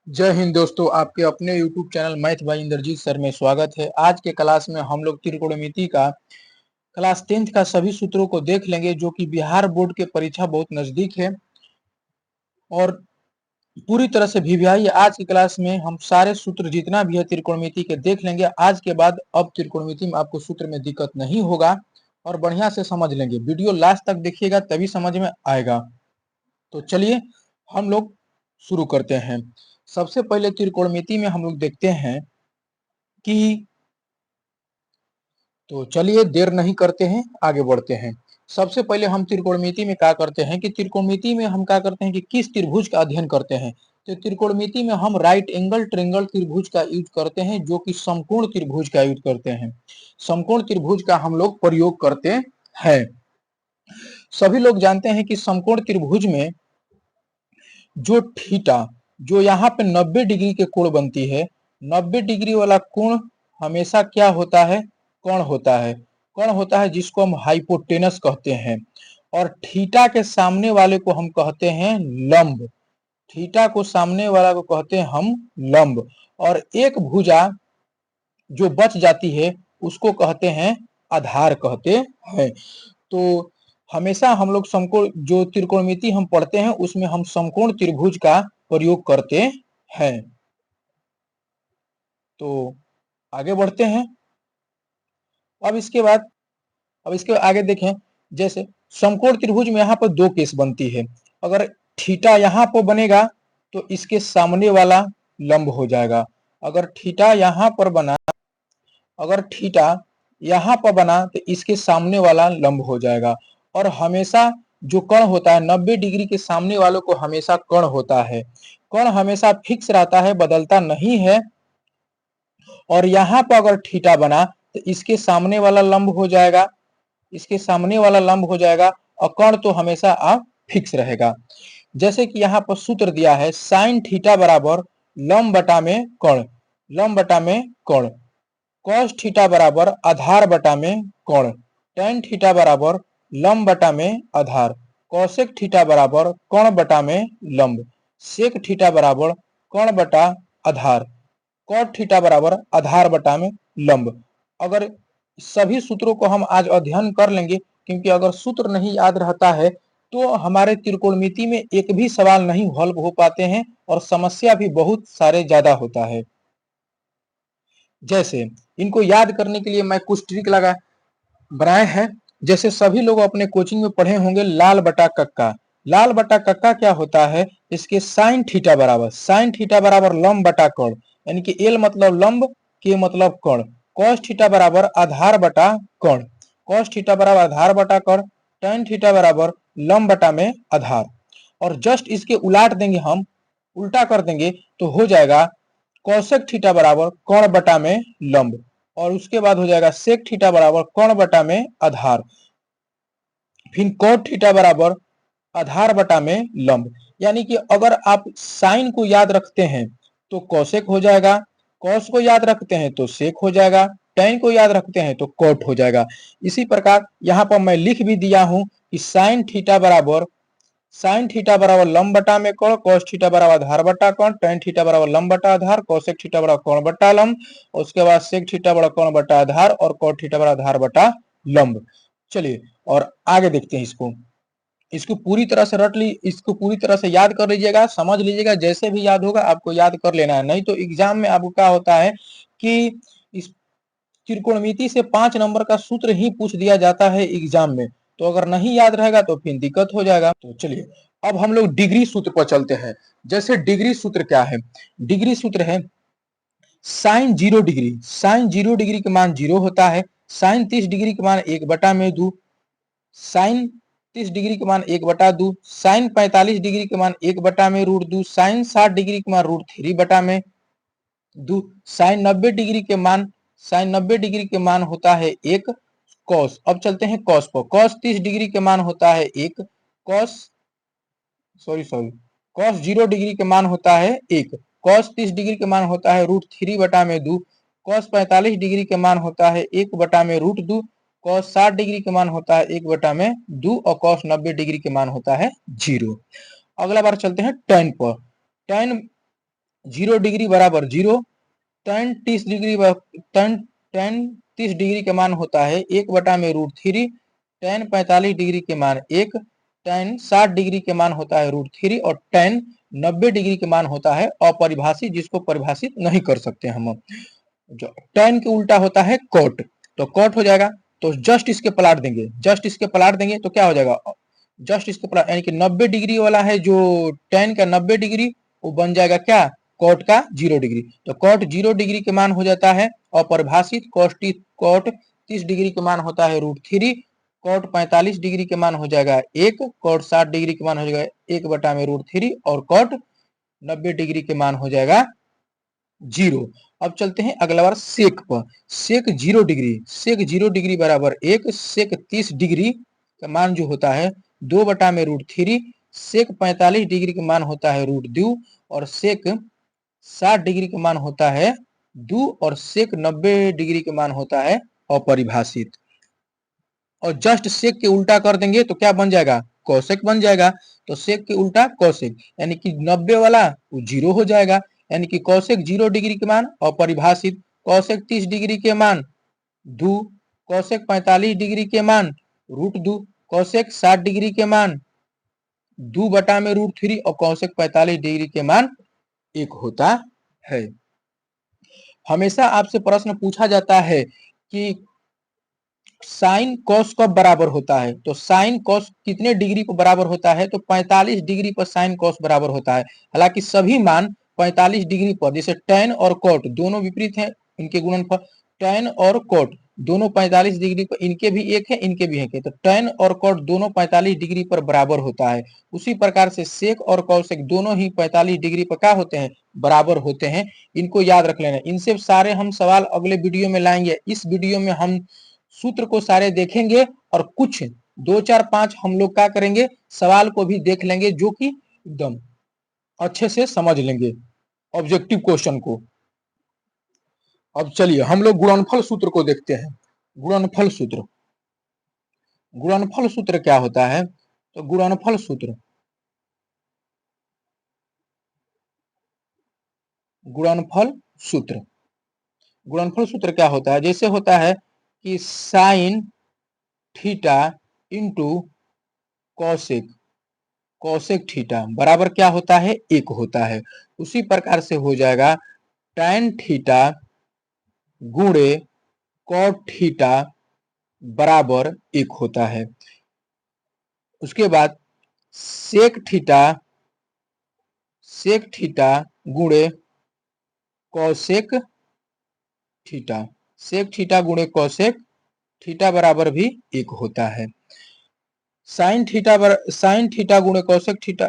जय हिंद दोस्तों, आपके अपने YouTube channel math by Indrajeet sir में स्वागत है। आज के क्लास में हम लोग त्रिकोणमिति का क्लास 10th का सभी सूत्रों को देख लेंगे, जो कि बिहार बोर्ड के परीक्षा बहुत नजदीक है और पूरी तरह से वीवीआई। आज की क्लास में हम सारे सूत्र जितना भी है त्रिकोणमिति के देख लेंगे। आज के बाद अब त्रिकोणमिति में आपको सूत्र में दिक्कत नहीं होगा और बढ़िया से समझ लेंगे। वीडियो लास्ट तक देखिएगा तभी समझ में आएगा। तो चलिए हम लोग शुरू करते हैं। सबसे पहले त्रिकोणमिति में हम लोग देखते हैं कि तो चलिए देर नहीं करते हैं, आगे बढ़ते हैं। सबसे पहले हम त्रिकोणमिति में क्या करते हैं कि त्रिकोणमिति में हम क्या करते हैं कि किस त्रिभुज का अध्ययन करते हैं। तो त्रिकोणमिति में हम राइट एंगल ट्रायंगल त्रिभुज का यूज करते हैं, जो कि समकोण त्रिभुज का यूज करते हैं। समकोण त्रिभुज का हम लोग प्रयोग करते हैं। सभी लोग जानते हैं कि समकोण त्रिभुज में जो थीटा, जो यहाँ पे 90 डिग्री के कोण बनती है, 90 डिग्री वाला कोण हमेशा क्या होता है, कर्ण होता है। कर्ण होता है जिसको हम हाइपोटेनस कहते हैं। और थीटा के सामने वाले को हम कहते हैं लंब। थीटा को सामने वाला को कहते हैं हम लंब। और एक भुजा जो बच जाती है उसको कहते हैं आधार कहते हैं। तो हमेशा हम लोग समकोण, जो त्रिकोणमिति हम पढ़ते हैं उसमें हम समकोण त्रिभुज का प्रयोग करते हैं। तो आगे बढ़ते हैं। अब इसके आगे देखें, जैसे समकोण त्रिभुज में यहाँ पर दो केस बनती है। अगर थीटा यहाँ पर बनेगा तो इसके सामने वाला लंब हो जाएगा। अगर थीटा यहाँ पर बना अगर थीटा यहाँ पर बना तो इसके सामने वाला लंब हो जाएगा। और हमेशा जो कर्ण होता है 90 डिग्री के सामने वालों को हमेशा कर्ण होता है। कर्ण हमेशा फिक्स रहता है, बदलता नहीं है। और यहाँ पर अगर थीटा बना तो इसके सामने वाला लंब हो जाएगा, इसके सामने वाला लंब हो जाएगा। और कर्ण तो हमेशा आप फिक्स रहेगा। जैसे कि यहाँ पर सूत्र दिया है साइन थीटा बराबर लंब बटा में कर्ण, लंब बटा में कर्ण। कॉस थीटा बराबर आधार बटा में कर्ण, टेन थीटा बराबर लंब बटा में आधार, कौसेक थीटा बराबर कर्ण बटा में लंब, सेक थीटा बराबर कर्ण बटा आधार, कॉट थीटा बराबर आधार बटा में लंब। अगर सभी सूत्रों को हम आज अध्ययन कर लेंगे, क्योंकि अगर सूत्र नहीं याद रहता है तो हमारे त्रिकोणमिति में एक भी सवाल नहीं हल हो पाते हैं और समस्या भी बहुत सारे ज्यादा होता है। जैसे इनको याद करने के लिए मैं कुछ ट्रिक बनाए हैं। जैसे सभी लोग अपने कोचिंग में पढ़े होंगे लाल बटा कक्का। लाल बटा कक्का क्या होता है, इसके साइन थीटा बराबर लंब बटा कर्ण, यानी कि एल मतलब लंब, के मतलब कर्ण। कॉस थीटा बराबर आधार बटा कर्ण, कॉस थीटा बराबर आधार बटा कर्ण, टेन थीटा बराबर लंब बटा में आधार। और जस्ट इसके उलाट देंगे, हम उल्टा कर देंगे तो हो जाएगा कौशक थीटा बराबर कर्ण बटा में लंब। और उसके बाद हो जाएगा सेक थीटा बराबर कर्ण बटा में आधार, फिर कॉट थीटा बराबर आधार बटा में लंब। यानी कि अगर आप साइन को याद रखते हैं तो कौशेक हो जाएगा, कॉस को याद रखते हैं तो सेक हो जाएगा, टेन को याद रखते हैं तो कॉट हो जाएगा। इसी प्रकार यहाँ पर मैं लिख भी दिया हूं कि साइन थीटा बराबर लंब बटा में कर्ण, कॉस थीटा बराबर आधार बटा कर्ण, टेन थीटा बराबर लंब बटा आधार, कौशेक थीटा बराबर कर्ण बटा लंब, और उसके बाद सेक थीटा बराबर कर्ण बटा आधार और कॉट थीटा बराबर आधार बटा लंब। चलिए और आगे देखते हैं। इसको पूरी तरह से रट ली, इसको पूरी तरह से याद कर लीजिएगा, समझ लीजिएगा। जैसे भी याद होगा आपको याद कर लेना है, नहीं तो एग्जाम में आपको क्या होता है कि इस त्रिकोणमिति से 5 नंबर का सूत्र ही पूछ दिया जाता है एग्जाम में। तो अगर नहीं याद रहेगा तो फिर दिक्कत हो जाएगा। तो चलिए अब हम लोग डिग्री सूत्र पर चलते हैं। जैसे डिग्री सूत्र क्या है, डिग्री सूत्र है साइन 0 डिग्री, साइन 0 डिग्री के मान 0 होता है। साइन 30 डिग्री के मान 1/2, साइन 30 डिग्री के मान 1/2, साइन 45 डिग्री के मान 1/√2, साइन 60 डिग्री के मान √3/2, साइन 90 डिग्री के मान होता है 1 कॉस। अब चलते हैं कॉस पर। कॉस 30 डिग्री के मान होता है 1 कॉस, कॉस 0 डिग्री के मान होता है 1, कॉस 30 डिग्री के मान होता है √3/2, कॉस 45 डिग्री के मान होता है 1/√2, कॉस 60 डिग्री के मान होता है 1/2 और कॉस 90 डिग्री के मान होता है 0। अगला बार चलते हैं टेन पर। टेन 0 डिग्री बराबर 0, tan 30 डिग्री tan 30 डिग्री के मान होता है 1/√3, tan 45 डिग्री के मान 1, tan 60 डिग्री के मान होता है √3 और tan 90 डिग्री के मान होता है अपरिभाषित, जिसको परिभाषित नहीं कर सकते हम। जो tan के उल्टा होता है cot, तो cot हो जाएगा, तो जस्ट इसके पलट देंगे तो क्या हो जाएगा, जस्ट इसके पलट यानी कि 90 डिग्री वाला है जो tan का 90 डिग्री, वो बन जाएगा क्या, cot का 0 डिग्री। तो cot 0 डिग्री के मान हो जाता है अपरिभाषित, cot 30 डिग्री के मान होता है √3, cot 45 डिग्री के मान हो जाएगा 1, cot 60 डिग्री के मान हो जाएगा 1/√3 और cot 90 डिग्री के मान हो जाएगा 0। अब चलते हैं अगला बार सेक पर। सेक 0 डिग्री बराबर 1, सेक 30 डिग्री का मान जो होता है 2/√3, सेक 45 डिग्री का मान होता है √2 और सेक 60 डिग्री का मान होता है 2 और सेक 90 डिग्री का मान होता है अपरिभाषित। और जस्ट सेक के उल्टा कर देंगे तो क्या बन जाएगा, कोसेक बन जाएगा। तो सेक के उल्टा कोसेक, यानी कि 90 वाला वो 0 हो जाएगा, यानी कि कोसेक 0 डिग्री के मान अपरिभाषित, कोसेक 30 डिग्री के मान 2, कोसेक 45 डिग्री के मान √2, कोसेक 60 डिग्री के मान 2/√3 और कोसेक 45 डिग्री के मान 1 होता है। हमेशा आपसे प्रश्न पूछा जाता है कि साइन कॉस कब बराबर होता है, तो साइन कॉस कितने डिग्री पर बराबर होता है, तो 45 डिग्री पर साइन कॉस बराबर होता है। हालांकि सभी मान 45 डिग्री पर, जैसे tan और cot दोनों विपरीत हैं, इनके गुणनफल tan और cot दोनों 45 डिग्री पर, इनके भी एक है इनके भी एक है, तो tan और cot दोनों 45 डिग्री पर बराबर होता है। उसी प्रकार से सेक और कॉसेक दोनों ही 45 डिग्री पर क्या होते हैं, बराबर होते हैं। इनको याद रख लेना। इनसे सारे हम सवाल अगले वीडियो में लाएंगे। इस वीडियो में हम सूत्र को सारे देखेंगे और कुछ 2 4 5 हम लोग क्या करेंगे, सवाल को भी देख लेंगे, जो कि एकदम अच्छे से समझ लेंगे ऑब्जेक्टिव क्वेश्चन को। अब चलिए हम लोग गुणनफल सूत्र को देखते हैं। गुणनफल सूत्र, गुणनफल सूत्र क्या होता है, तो गुणनफल सूत्र, गुणनफल सूत्र, गुणनफल सूत्र क्या होता है, जैसे होता है कि sine theta into cosec, cosec theta बराबर क्या होता है, 1 होता है। उसी प्रकार से हो जाएगा tan थीटा गुणे cot थीटा बराबर 1 होता है। उसके बाद सेक थीटा, सेक थीटा गुणे कॉसेक थीटा, सेक थीटा गुणे कॉसेक थीटा बराबर भी 1 होता है। साइन थीटा गुणे कॉसेक थीटा,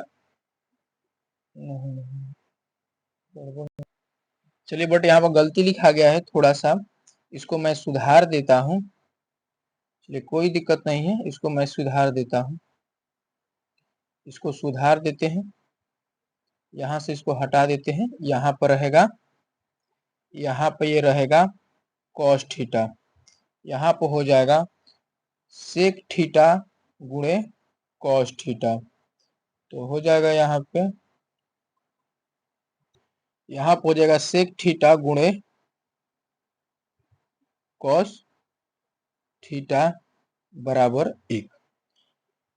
चलिए बट यहाँ पर गलती लिखा गया है थोड़ा सा, इसको मैं सुधार देता हूँ। चलिए कोई दिक्कत नहीं है, इसको मैं सुधार देता हूँ। इसको सुधार देते हैं, यहाँ से इसको हटा देते हैं। यहाँ पर रहेगा, यहाँ पे ये रहेगा कॉस थीटा, यहाँ पर हो जाएगा सेक थीटा गुणे कॉस थीटा, तो हो जाएगा यहाँ पे, यहाँ पर हो जाएगा सेक थीटा गुणे कॉस थीटा बराबर 1।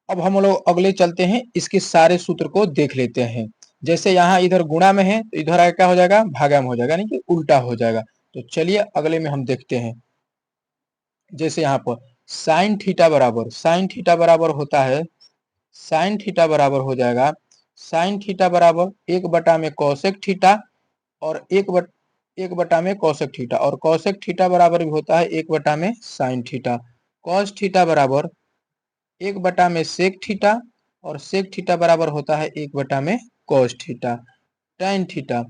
अब हम लोग अगले चलते हैं, इसके सारे सूत्र को देख लेते हैं। जैसे यहाँ इधर गुणा में है तो इधर क्या हो जाएगा, भागा में हो जाएगा, यानी कि उल्टा हो जाएगा। तो चलिए अगले में हम देखते हैं। जैसे यहाँ पर साइन थीटा बराबर होता है, साइन थीटा बराबर हो जाएगा, साइन थीटा बराबर 1 में कॉसेक थीटा और 1 में कॉसेक थीटा, और कॉसेक थीटा बराबर भी होता है 1 में साइन थीटा। कॉस थीटा बराबर 1 में सेक थीटा और सेक थीटा बराबर होता है 1 में cos theta. tan theta,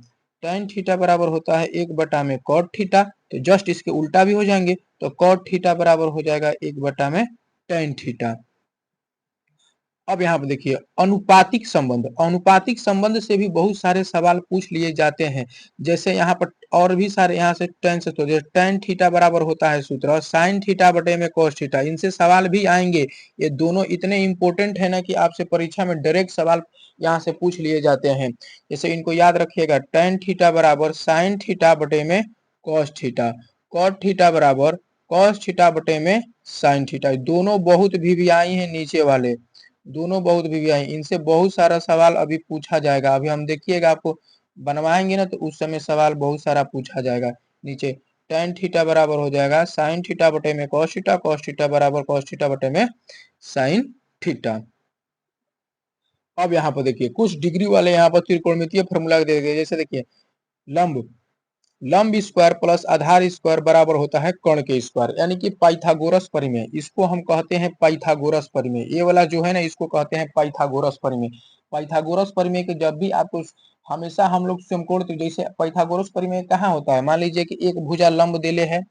tan theta बराबर होता है 1 में कॉट थीटा, तो जस्ट इसके उल्टा भी हो जाएंगे, तो कॉट थीटा बराबर हो जाएगा 1 में tan थीटा। अब यहाँ पे देखिए अनुपातिक संबंध, अनुपातिक संबंध से भी बहुत सारे सवाल पूछ लिए जाते हैं। जैसे यहाँ पर और भी सारे, यहाँ से tan से, तो tan थीटा बराबर होता है सूत्र और साइन थीटा बटे में cos थीटा, इनसे सवाल भी आएंगे। ये दोनों इतने इंपॉर्टेंट है ना कि आपसे परीक्षा में डायरेक्ट सवाल यहाँ से पूछ लिए जाते हैं। जैसे इनको याद रखिएगा, tan थीटा बराबर sin थीटा बटे में cos थीटा, cot थीटा बराबर cos थीटा बटे में sin थीटा। दोनों बहुत वीवीआई हैं नीचे वाले, दोनों बहुत वीवीआई, इनसे बहुत सारा सवाल अभी पूछा जाएगा। अभी हम देखिएगा आपको बनवाएंगे ना तो उस समय सवाल बहुत सारा पूछा जाएगा। नीचे tan थीटा बराबर हो जाएगा sin थीटा बटे में cos थीटा, cos थीटा बराबर cos थीटा बटे में sin थीटा। अब यहाँ पर देखिए कुछ डिग्री वाले यहाँ पर त्रिकोणमितीय फॉर्मूला दे दिए। जैसे देखिए लंब, लंब स्क्वायर प्लस आधार स्क्वायर बराबर होता है कर्ण के स्क्वायर, यानी कि पाइथागोरस परिमेय। इसको हम कहते हैं पाइथागोरस परिमेय। ये वाला जो है ना इसको कहते हैं पाइथागोरस परिमेय। पाइथागोरस परिमेय के जब भी आपको हमेशा हम लोग समकोण, जैसे पाइथागोरस परिमेय कहाँ होता है, मान लीजिए कि एक भुजा लंब देले है,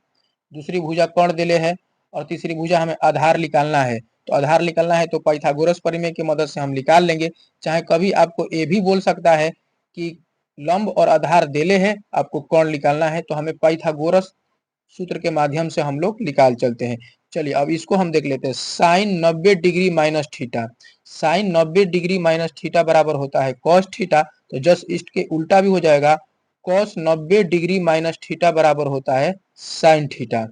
दूसरी भुजा कर्ण देले है और तीसरी भुजा हमें आधार निकालना है। तो आधार निकालना है तो पाइथागोरस परिमेय की मदद से हम निकाल लेंगे। चाहे कभी आपको ये भी बोल सकता है कि लंब और आधार देले है, आपको कर्ण निकालना है, तो हमें पाइथागोरस सूत्र के माध्यम से हम लोग निकाल चलते हैं। चलिए अब इसको हम देख लेते हैं। Sine 90 degree minus theta, sine 90 degree minus theta बराबर होता है कॉस थीटा। तो जस्ट इसके उल्टा भी हो जाएगा, कॉस 90 डिग्री माइनस थीटा बराबर होता है sine theta.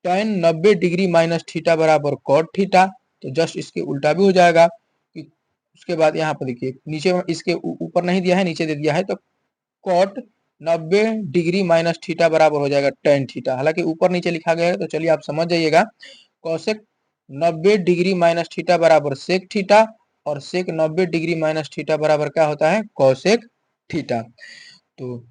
tan 90 degree minus theta बराबर कॉट थीटा। तो जस्ट इसके उल्टा भी हो जाएगा। उसके बाद यहाँ पर देखिए नीचे इसके ऊपर नहीं दिया है, नीचे दे दिया है, तो कॉट 90 डिग्री माइनस थीटा बराबर हो जाएगा tan थीटा। हालांकि ऊपर नीचे लिखा गया है तो चलिए आप समझ जाइएगा। कॉसेक 90 डिग्री माइनस थीटा बराबर सेक थीटा, और सेक 90 डिग्री माइनस थीटा बराबर क्या होता है, कॉसेक थीटा। तो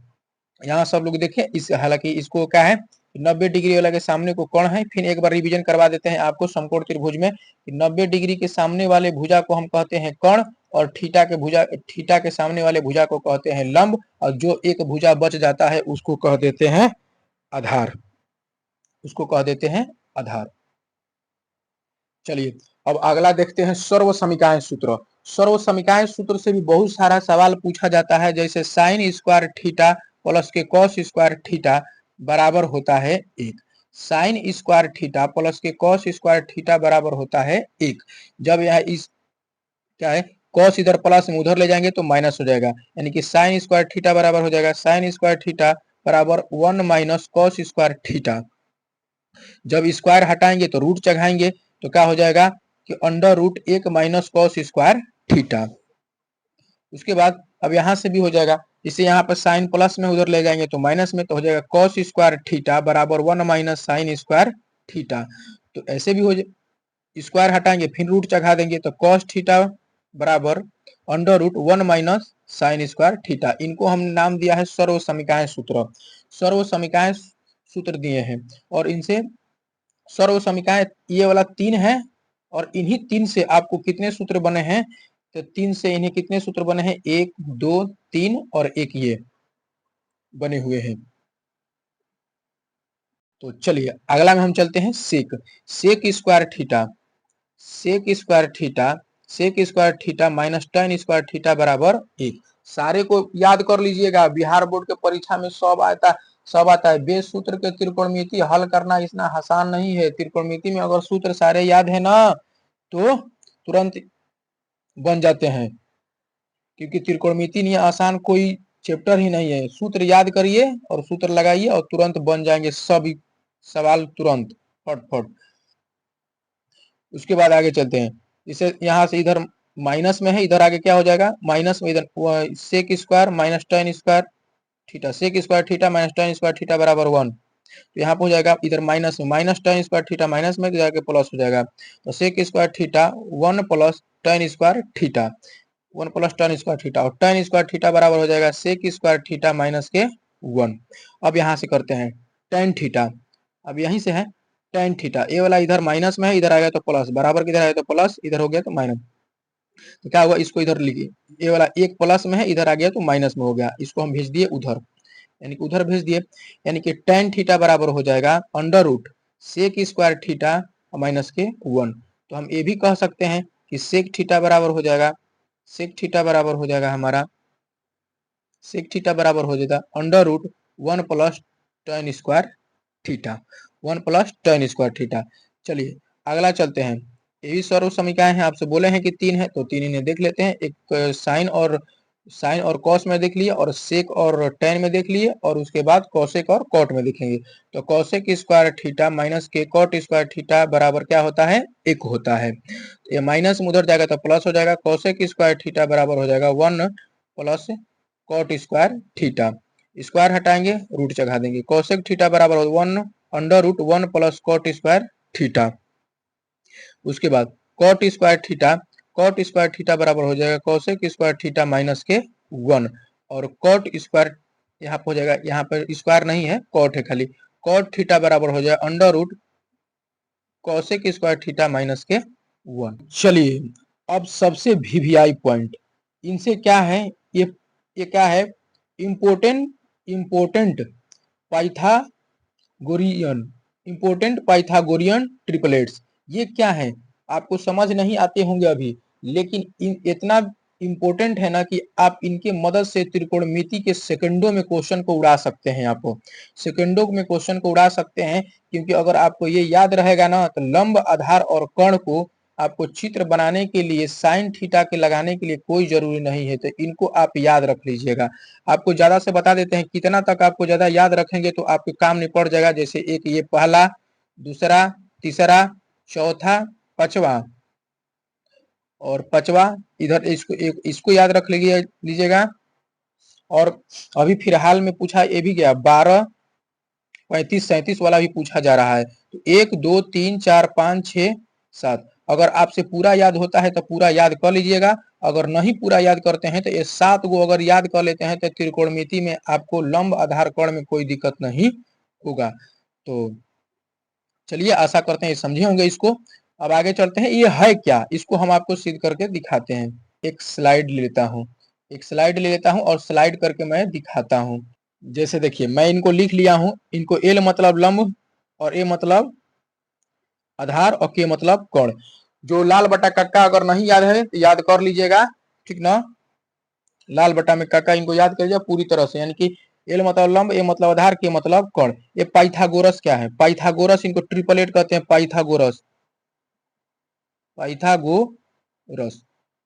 यहाँ सब लोग देखिए इस, हालांकि इसको क्या है 90 डिग्री वाला के सामने को कर्ण है। फिर एक बार रिवीजन करवा देते हैं आपको समकोण त्रिभुज में। 90 डिग्री के सामने वाले भुजा को हम कहते हैं कर्ण, और थीटा के सामने वाले भुजा को कहते हैं लंब, और जो एक भुजा बच जाता है उसको कह देते हैं आधार, उसको कह देते हैं आधार। चलिए अब अगला देखते हैं सर्व समीकरण सूत्र। सर्व समीकरण सूत्र से भी बहुत सारा सवाल पूछा जाता है। जैसे साइन स्क्वायर थीटा प्लस के कॉस स्क्वायर थीटा बराबर होता है 1, साइन स्क्वायर थीटा प्लस के कॉस स्क्वायर थीटा बराबर होता है 1। जब यह इस क्या है, कॉस इधर प्लस में उधर ले जाएंगे तो माइनस हो जाएगा, यानी कि साइन स्क्वायर थीटा बराबर हो जाएगा साइन स्क्वायर थीटा बराबर 1 माइनस कॉस स्क्वायर थीटा। जब स्क्वायर हटाएंगे तो रूट चढ़ाएंगे तो क्या हो जाएगा कि under root 1 minus cos square theta. उसके बाद अब यहाँ से भी हो जाएगा, इसे यहाँ पर साइन प्लस में उधर ले जाएंगे तो माइनस में, तो हो जाएगा कॉस स्क्वायर थीटा बराबर 1 माइनस साइन स्क्वायर थीटा। तो ऐसे भी हो जाए, स्क्वायर हटाएंगे फिर रूट चढ़ा देंगे तो कॉस थीटा बराबर under root 1 minus sine square theta. इनको हम नाम दिया है सर्व समीकरण सूत्र। सर्व समीकरण सूत्र दिए हैं, और इनसे सर्व समीकरण ये वाला 3 है, और इन्हीं 3 से आपको कितने सूत्र बने हैं, तो 3 से इन्हें कितने सूत्र बने हैं, 1 2 3 और एक ये बने हुए हैं। तो चलिए अगला में हम चलते हैं sec, sec square theta, sec square theta, sec square theta minus tan square theta बराबर 1। सारे को याद कर लीजिएगा, बिहार बोर्ड के परीक्षा में सब आता है। बेस सूत्र के त्रिकोणमिति हल करना इतना आसान नहीं है। त्रिकोणमिति में अगर सूत्र सारे याद है ना तो तुरंत बन जाते हैं, क्योंकि त्रिकोणमिति नहीं आसान कोई चैप्टर ही नहीं है। सूत्र याद करिए और सूत्र लगाइए और तुरंत बन जाएंगे सब सवाल तुरंत फट। उसके बाद आगे चलते हैं। इसे यहाँ से इधर माइनस में है, इधर आगे क्या हो जाएगा, माइनस में इधर sec square minus tan square theta, sec square theta minus tan square theta बराबर 1। तो यहाँ पे हो जाएगा इधर माइनस में, minus tan square theta minus में जाके प्लस हो जाएगा, तो sec square theta 1 plus tan square theta, 1 plus tan square theta, और tan स्क्वायर थीटा बराबर हो जाएगा सेक स्क्वायर थीटा माइनस के 1। अब यहाँ से करते हैं tan थीटा, अब यहीं से है tan थीटा, ये वाला इधर माइनस में है, इधर आ गया तो प्लस, बराबर किधर आया तो प्लस, इधर हो गया तो माइनस। तो क्या हुआ, इसको इधर लिखिए, ये वाला एक प्लस में है, इधर आ गया तो माइनस में हो गया, इसको हम भेज दिए उधर, यानी कि उधर भेज दिए, यानी कि tan थीटा बराबर हो जाएगा under root sec square theta minus के 1। तो हम ये भी कह सकते हैं कि सेक थीटा बराबर हो जाएगा, सेक थीटा बराबर हो जाएगा हमारा, सेक थीटा बराबर हो जाएगा under root 1 plus tan square theta, 1 plus tan square theta. चलिए अगला चलते हैं, ये भी सर्व समीकरण है, आपसे बोले हैं कि 3 है तो 3 इन्हें देख लेते हैं। एक साइन और कॉस में देख लिए, और सेक और टेन में देख लिए, और उसके बाद कॉसेक और कॉट में देखेंगे। तो कॉसेक स्क्वायर थीटा माइनस के कॉट स्क्वायर थीटा बराबर क्या होता है, 1 होता है। ये माइनस में उधर जाएगा तो प्लस हो जाएगा। कॉसेक स्क्वायर थीटा बराबर हो जाएगा 1 plus cot square theta. Square हटाएंगे, रूट चढ़ा देंगे। कॉसेक थीटा बराबर हो 1 under root 1 plus cot square theta. उसके बाद कॉट स्क्वायर थीटा बराबर हो जाएगा कॉसेक स्क्वायर थीटा माइनस के 1, और कॉट स्क्वायर यहाँ पे हो जाएगा, यहाँ पर स्क्वायर नहीं है, कॉट है खाली। कॉट थीटा बराबर हो जाएगा under root cosec square theta minus के 1। चलिए अब सबसे वीवीआई पॉइंट, इनसे क्या है, ये क्या है, important important Pythagorean important Pythagorean triplets. ये क्या है आपको समझ नहीं आते होंगे अभी, लेकिन इतना इम्पोर्टेंट है ना कि आप इनके मदद से त्रिकोणमिति के सेकंडों में क्वेश्चन को उड़ा सकते हैं। आप सेकंडों में क्वेश्चन को उड़ा सकते हैं, क्योंकि अगर आपको ये याद रहेगा ना तो लंब, आधार और कर्ण को आपको चित्र बनाने के लिए साइन थीटा के लगाने के लिए कोई जरूरी नहीं है, तो इनको आप याद रख लीजिएगा। आपको ज्यादा से बता देते हैं, कितना तक आपको ज्यादा याद रखेंगे तो आपके काम निपट जाएगा। जैसे एक ये पहला, दूसरा, तीसरा, चौथा, पांचवा और पांचवा, इधर इसको याद रख लीजिएगा। और अभी फिलहाल में पूछा ये भी गया 12, 35, 37 वाला भी पूछा जा रहा है। तो 1 2 3 4 5 6 7, अगर आपसे पूरा याद होता है तो पूरा याद कर लीजिएगा। अगर नहीं पूरा याद करते हैं तो ये 7 गो अगर याद कर लेते हैं तो त्रिकोणमिति में आपको लंब, आधार, कर्ण में कोई दिक्कत नहीं होगा। तो चलिए आशा करते हैं ये समझे होंगे इसको। अब आगे चलते हैं, ये है क्या, इसको हम आपको सिद्ध करके दिखाते हैं। एक स्लाइड ले लेता हूँ और स्लाइड करके मैं दिखाता हूँ। जैसे देखिए मैं इनको लिख लिया हूँ, इनको एल मतलब लंब और ए मतलब आधार और के मतलब कर्ण। जो लाल बटा कक्का अगर नहीं याद है तो याद कर लीजिएगा, ठीक ना। लाल बटा में कक्का इनको याद कर लीजिए पूरी तरह से, यानी कि एल मतलब लंब, ए मतलब आधार, के मतलब कर्ण। ये पाइथागोरस क्या है, पाइथागोरस इनको ट्रिपलेट कहते हैं। पाइथागोरस पाइथागोरस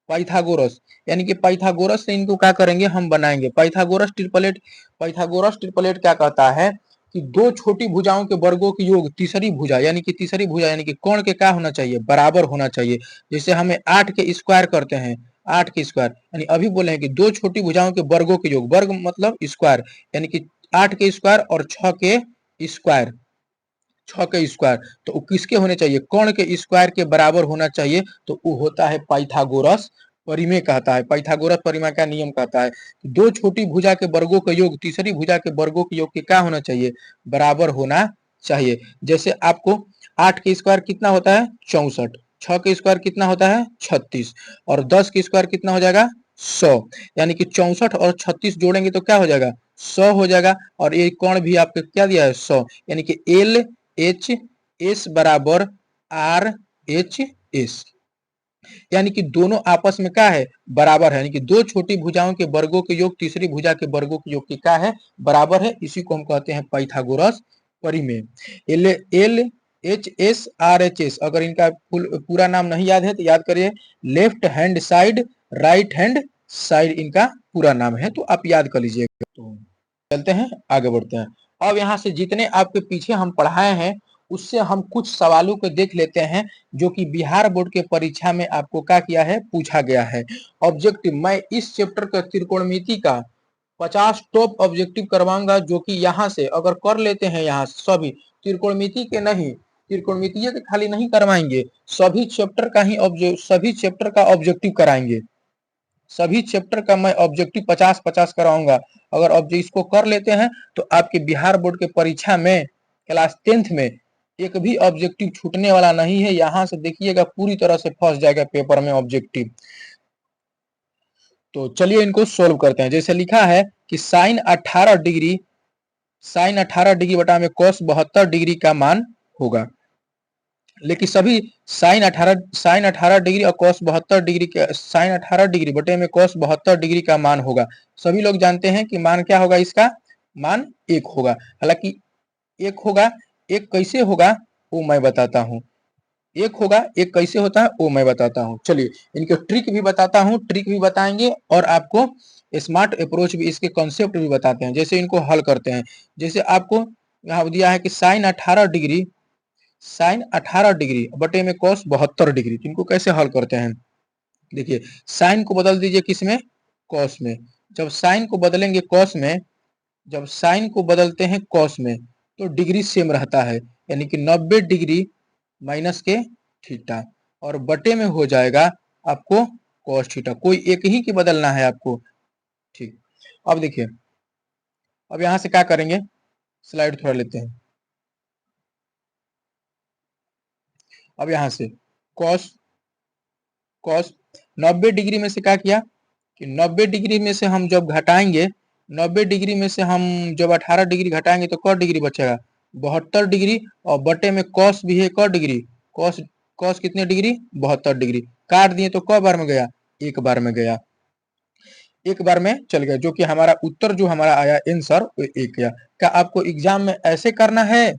पाइथागोरस यानी कि पाइथागोरस से इनको क्या करेंगे, हम बनाएंगे पाइथागोरस ट्रिपलेट। पाइथागोरस ट्रिपलेट क्या कहता है कि दो छोटी भुजाओं के वर्गों की योग तीसरी भुजा यानी कि कोण के क्या होना चाहिए, बराबर होना चाहिए। जैसे हमें 8 के स्क्वायर करते हैं, 8 के स्क्वायर यानी अभी बोले हैं कि दो छोटी भुजाओं के वर्गों के योग, वर्ग मतलब स्क्वायर, यानी कि 8 के स्क्वायर और 6 के स्क्वायर, 6 के स्क्वायर, तो वो किसके होने चाहिए, कोण के स्क्वायर के बराबर होना चाहिए। तो वो होता है पाइथागोरस परिमेय कहता है। पाइथागोरस परिमेय का नियम कहता है दो छोटी भुजा के वर्गों का योग तीसरी भुजा के वर्गों के योग के क्या होना चाहिए, बराबर होना चाहिए। जैसे आपको 8 के स्क्वायर कितना होता है 64, 6 के स्क्वायर कितना होता है 36, और 10 के स्क्वायर कितना हो जाएगा 100, यानी कि 64 और 36 जोड़ेंगे तो क्या हो जाएगा 100 हो जाएगा। और ये कोण भी आपको क्या दिया है 100, यानी कि एल एच एस बराबर आर एच एस, यानी कि दोनों आपस में क्या है, बराबर है। यानी कि दो छोटी भुजाओं के वर्गों के योग तीसरी भुजा के वर्गों के योग की क्या है, बराबर है। इसी को हम कहते हैं पाइथागोरस परिमेय। L L H S R H S, अगर इनका पूरा नाम नहीं याद है तो याद करिए, left hand side right hand side इनका पूरा नाम है, तो आप याद कर लीजिएगा। तो चलते हैं आगे बढ़ते हैं। अब यहाँ से जितने आपके पीछे हम पढ़ाए हैं उससे हम कुछ सवालों को देख लेते हैं जो कि बिहार बोर्ड के परीक्षा में आपको क्या किया है, पूछा गया है। ऑब्जेक्टिव, मैं इस चैप्टर का त्रिकोणमिति का 50 टॉप ऑब्जेक्टिव करवाऊंगा, जो कि यहाँ से अगर कर लेते हैं, यहाँ सभी त्रिकोणमिति के नहीं, त्रिकोणमितीय के खाली नहीं करवाएंगे, सभी चैप्टर का ही सभी चैप्टर का ऑब्जेक्टिव कराएंगे। सभी चैप्टर का मैं ऑब्जेक्टिव 50-50 कराऊंगा। अगर अब इसको कर लेते हैं तो आपके बिहार बोर्ड के परीक्षा में क्लास 10th में एक भी ऑब्जेक्टिव छूटने वाला नहीं है। यहाँ से देखिएगा पूरी तरह से फंस जाएगा पेपर में ऑब्जेक्टिव। तो चलिए इनको सोल्व करते हैं। जैसे लिखा है कि साइन 18 डिग्री बटा में cos 72 डिग्री का मान होगा। लेकिन सभी साइन 18 डिग्री और cos 72 डिग्री के साइन 18 डिग्री बटे में cos 72 डिग्री का मान होगा। सभी लोग जानते हैं कि मान क्या होगा, इसका मान 1 होगा। हालांकि 1 होगा, 1 कैसे होगा वो मैं बताता हूं। एक होगा, एक कैसे होता है वो मैं बताता हूँ। चलिए इनके ट्रिक भी बताता हूँ, ट्रिक भी बताएंगे और आपको स्मार्ट अप्रोच भी, इसके कॉन्सेप्ट भी बताते हैं, जैसे इनको हल करते हैं। जैसे आपको यहाँ दिया है कि साइन 18 डिग्री, साइन 18 डिग्री बटे में कॉस 72 डिग्री, तो इनको कैसे हल करते हैं। देखिए साइन को बदल दीजिए किस में, कॉस में। जब साइन को बदलेंगे कॉस में, जब साइन को बदलते हैं कॉस में तो डिग्री सेम रहता है, यानी कि 90 डिग्री माइनस के थीटा, और बटे में हो जाएगा आपको कॉस थीटा, कोई एक ही की बदलना है आपको। ठीक, अब देखिए, अब यहां से क्या करेंगे, स्लाइड थोड़ा लेते हैं। अब यहां से कॉस, कॉस 90 डिग्री में से क्या किया कि 90 डिग्री में से हम जब घटाएंगे, 90 डिग्री में से हम जब 18 डिग्री घटाएंगे तो क डिग्री बचेगा, 72 डिग्री, और बटे में कॉस भी है क डिग्री, कॉस, कॉस कितने डिग्री, 72 डिग्री। काट दिए तो क बार में गया, एक बार में गया, एक बार में चल गया, जो कि हमारा उत्तर जो हमारा आया आंसर वो एक गया। क्या आपको एग्जाम में ऐसे करना है,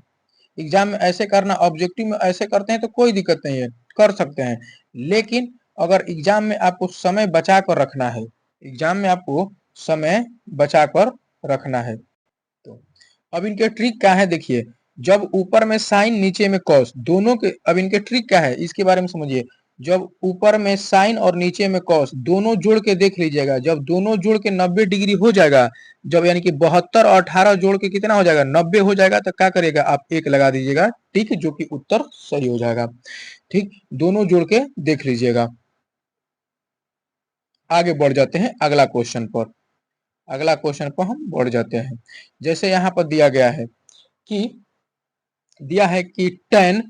एग्जाम में ऐसे करना, ऑब्जेक्टिव में ऐसे करते हैं तो कोई दिक्कत नहीं है, कर सकते हैं। लेकिन अगर एग्जाम में आपको समय बचा कर रखना है, एग्जाम में आपको समय बचा कर रखना है, तो अब इनके ट्रिक क्या है देखिए। जब ऊपर में साइन नीचे में कॉस दोनों के, अब इनके ट्रिक क्या है इसके बारे में समझिए। जब ऊपर में साइन और नीचे में कॉस दोनों जोड़ के देख लीजिएगा, जब दोनों जोड़ के 90 डिग्री हो जाएगा, जब यानी कि 72 और 18 जोड़ के कितना हो जाएगा, 90 हो जाएगा, तो क्या करेगा आप एक लगा दीजिएगा, ठीक, जो कि उत्तर सही हो जाएगा। ठीक, दोनों जोड़ के देख लीजिएगा। आगे बढ़ जाते हैं अगला क्वेश्चन पर, अगला क्वेश्चन पर हम बढ़ जाते हैं। जैसे यहाँ पर दिया गया है कि, दिया है कि tan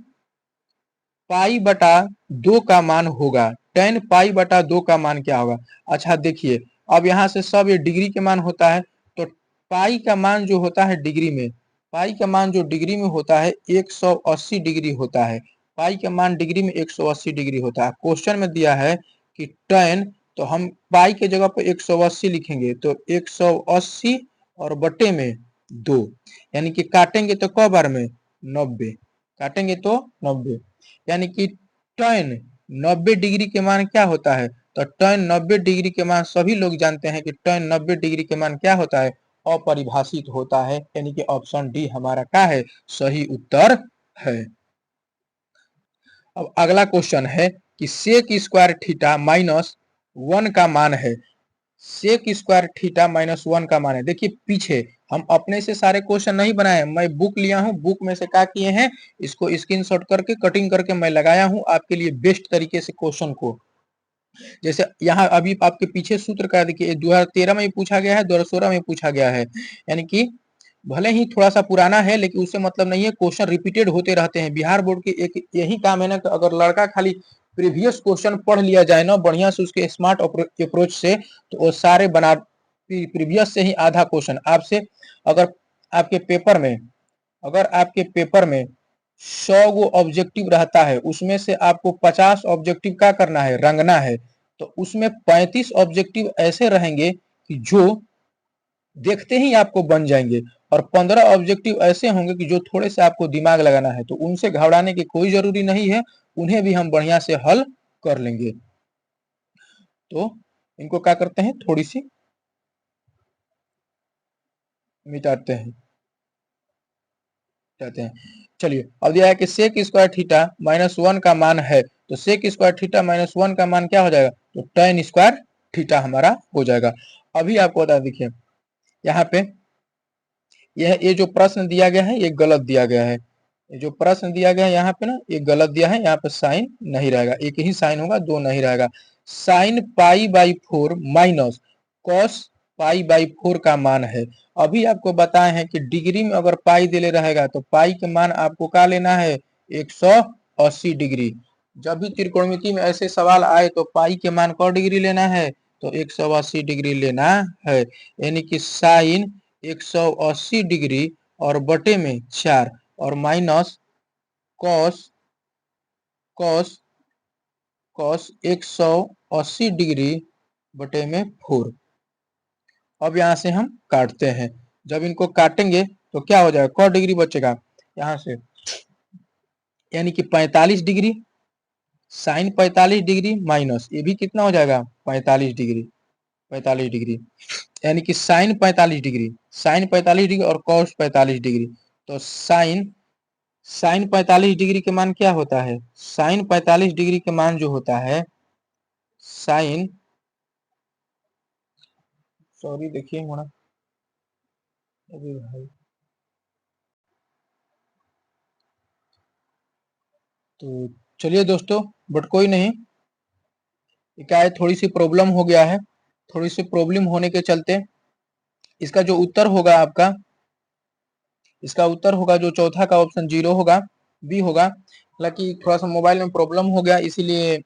पाई बटा 2 का मान होगा, tan पाई बटा 2 का मान क्या होगा। अच्छा देखिए, अब यहाँ से सब ये डिग्री के मान होता है, तो पाई का मान जो होता है डिग्री में, पाई का मान जो डिग्री में होता है 180 डिग्री होता है, पाई का मान डिग्री में 180 डिग्री होता है। क्वेश्चन में दिया है कि tan, तो हम पाई के जगह पर 180 लिखेंगे, तो 180 और बटे में 2, यानी कि काटेंगे तो क बार में 90, काटेंगे तो 90, यानी कि tan 90 डिग्री के मान क्या होता है, तो tan 90 डिग्री के मान सभी लोग जानते हैं कि tan 90 डिग्री के मान क्या होता है, अपरिभाषित होता है, यानी कि ऑप्शन डी हमारा क्या है, सही उत्तर है। अब अगला क्वेश्चन है कि सेक स्क्वायर थीटा माइनस 1 का मान है, सेक स्क्वायर थीटा माइनस 1 का मान है। देखिए पीछे हम अपने से सारे क्वेश्चन नहीं बनाए, मैं बुक लिया हूँ, बुक में से क्या किए हैं, इसको स्क्रीनशॉट करके कटिंग करके मैं लगाया हूँ आपके लिए बेस्ट तरीके से क्वेश्चन को। जैसे यहाँ अभी आपके पीछे सूत्र का देखिए, 2013 में पूछा गया है, 2016 में पूछा गया है, यानी कि भले ही थोड़ा सा पुराना है लेकिन उससे मतलब नहीं है, क्वेश्चन रिपीटेड होते रहते हैं। बिहार बोर्ड के एक यही काम है ना कि अगर लड़का खाली प्रीवियस क्वेश्चन पढ़ लिया जाए ना बढ़िया से उसके स्मार्ट अप्रोच से, तो वो सारे बना, प्रीवियस से ही आधा क्वेश्चन आपसे, अगर आपके पेपर में, अगर आपके पेपर में 100 गो ऑब्जेक्टिव रहता है, उसमें से आपको 50 ऑब्जेक्टिव क्या करना है, रंगना है, तो उसमें 35 ऑब्जेक्टिव ऐसे रहेंगे कि जो देखते ही आपको बन जाएंगे, और 15 ऑब्जेक्टिव ऐसे होंगे कि जो थोड़े से आपको दिमाग लगाना है, तो उनसे घबराने की कोई जरूरी नहीं है, उन्हें भी हम बढ़िया से हल कर लेंगे। तो इनको क्या करते हैं, थोड़ी सी मिटाते हैं, कहते हैं। चलिए अब दिया है कि सेक स्क्वायर थीटा माइनस 1 का मान है, तो सेक स्क्वायर थीटा माइनस 1 का मान क्या हो जाएगा, तो tan स्क्वायर थीटा हमारा हो जाएगा। अभी आपको बता देखिए, यहाँ पे यह ये जो प्रश्न दिया गया है ये गलत दिया गया है, ये जो प्रश्न दिया गया है यहाँ पे ना ये गलत दिया है, यहाँ पे साइन नहीं रहेगा, एक ही साइन होगा, दो नहीं रहेगा। Sine pi by 4 minus cos pi by 4 का मान है। अभी आपको बताए हैं कि डिग्री में अगर पाई दिले रहेगा तो पाई के मान आपको क्या लेना है, 180 डिग्री। जब भी त्रिकोणमिति में ऐसे सवाल आए तो पाई के मान क डिग्री लेना है, तो 180 डिग्री लेना है, यानी कि साइन 180 डिग्री और बटे में 4 और minus cos, cos, cos 180 degree बटे में 4। अब यहाँ से हम काटते हैं, जब इनको काटेंगे तो क्या हो जाएगा, क डिग्री बचेगा यहाँ से, यानी कि 45 डिग्री, साइन 45 डिग्री माइनस ये भी कितना हो जाएगा 45 डिग्री, 45 डिग्री, यानी कि साइन 45 डिग्री, साइन 45 डिग्री और कॉस 45 डिग्री। तो साइन साइन 45 डिग्री के मान क्या होता है, साइन 45 डिग्री के मान जो होता है साइन, सॉरी देखिए होना, अरे भाई, तो चलिए दोस्तों, बट कोई नहीं, क्या है थोड़ी सी प्रॉब्लम हो गया है, थोड़ी सी प्रॉब्लम होने के चलते इसका जो उत्तर होगा आपका, इसका उत्तर होगा जो चौथा का ऑप्शन 0 होगा, बी होगा। हालांकि थोड़ा सा मोबाइल में प्रॉब्लम हो गया इसीलिए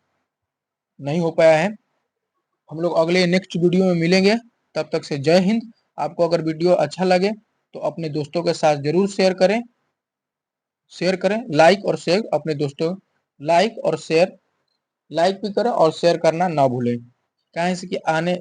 नहीं हो पाया है। हम लोग अगले नेक्स्ट वीडियो में मिलेंगे, तब तक से जय हिंद। आपको अगर वीडियो अच्छा लगे तो अपने दोस्तों के साथ जरूर शेयर करें, लाइक और शेयर अपने दोस्तों, लाइक और शेयर, लाइक भी करें और शेयर करना ना भूलें, कहें कि आने